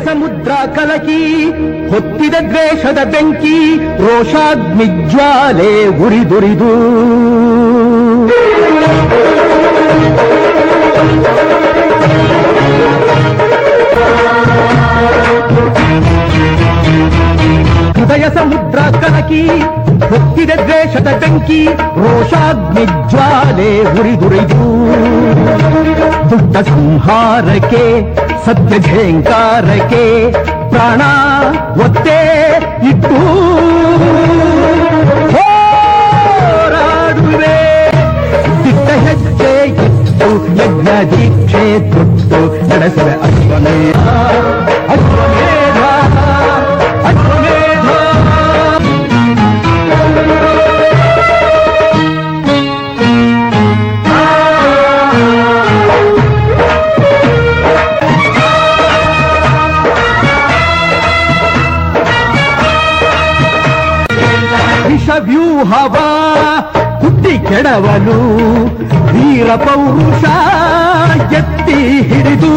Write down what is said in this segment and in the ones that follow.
ಸಮುದ್ರ ಕಲಕಿ ಹೊತ್ತಿದ ದ್ವೇಷದ ಬೆಂಕಿ ರೋಷಾಗ್ನಿ ಜ್ವಾಲೆ ಉರಿದುರಿದು ಹೃದಯ ಸಮುದ್ರ ಕಲಕಿ ಹೊತ್ತಿದ ದ್ವೇಷದ ಬೆಂಕಿ ರೋಷಾಗ್ನಿ ಜ್ವಾಲೆ ಉರಿದುರಿದು ದುಷ್ಟ ಸಂಹಾರಕ್ಕೆ ಸತ್ಯ ಝೇಂಕಾರಕ್ಕೆ ಪ್ರಾಣ ಒತ್ತೆ ಇಟ್ಟು ಹೋರಾಡುವೆ ದಿಟ್ಟ ಹೆಜ್ಜೆ ಇಟ್ಟು ಯಜ್ಞ ದೀಕ್ಷೆ ತೊಟ್ಟು ನಡೆಸುವೆ ಅಶ್ವಮೇಧ ಅಶ್ವಮೇಧ ಅಶ್ವಮೇಧ. ವಿಷವ್ಯೂಹವ ಹುಟ್ಟಿ ಕೆಡವಲು ವೀರ ಪೌರುಷ ಎತ್ತಿ ಹಿಡಿದು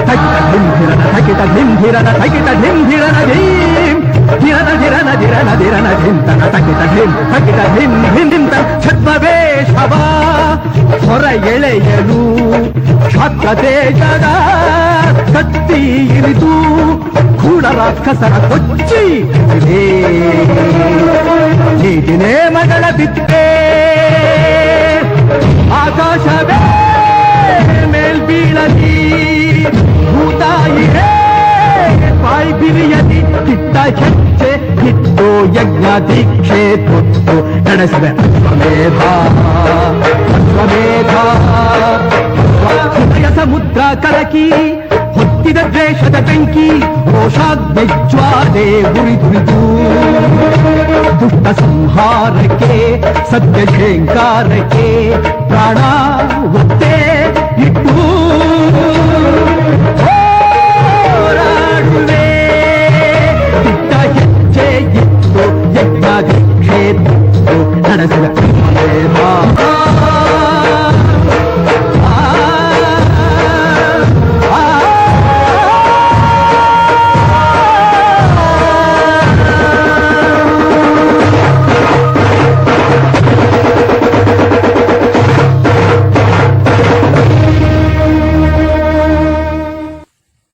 ತಕಿಟ ಧಿಂಧಿರನ ತಕಿಟ ಧಿಂಧಿರನ ಧೀಂ ಧಿರನ ಧಿರನ ಧಿರನ ಧಿರನ ಧಿಂತನ ತಕಿಟ ಧಿಂ ತಕಿಟ ಧಿಂ ಧಿಂತ ಛದ್ಮವೇಷವ ಹೊರ ಎಳೆಯಲು ಕ್ಷಾತ್ರ ತೇಜದ ಕತ್ತಿ ಇರಿದು ಕೂಡಲ ಕಸರ ಕೊಚ್ಚಿ ನೀತಿನೇ ಮಗಳ ಬಿತ್ತೆ ಆಕಾಶವೇ ಮೇಲ್ಬೀಳಲಿ ಭೂತಾಯಿರೇ ಬಾಯಿ ಬಿರಿಯಲಿ ಕಿಟ್ಟ ಹೆಜ್ಜೆ ಕಿಟ್ಟು ಯಜ್ಞ ದೀಕ್ಷೆ ಕೊಟ್ಟು ನಡೆಸಿದೆ ಅಶ್ವಮೇಧ ಅಶ್ವಮೇಧ. ಹೃದಯ ಸಮುದ್ರ ಕಲಕಿ ಹೊತ್ತಿದ ದ್ವೇಷದ ಬೆಂಕಿ ರೋಷಾಗ್ನಿ ಜ್ವಾಲೆ ಉರಿದುರಿದು ದುಷ್ಟ ಸಂಹಾರಕ್ಕೆ ಸತ್ಯ ಝೇಂಕಾರಕ್ಕೆ ಪ್ರಾಣ ಒತ್ತೆ ಇಟ್ಟು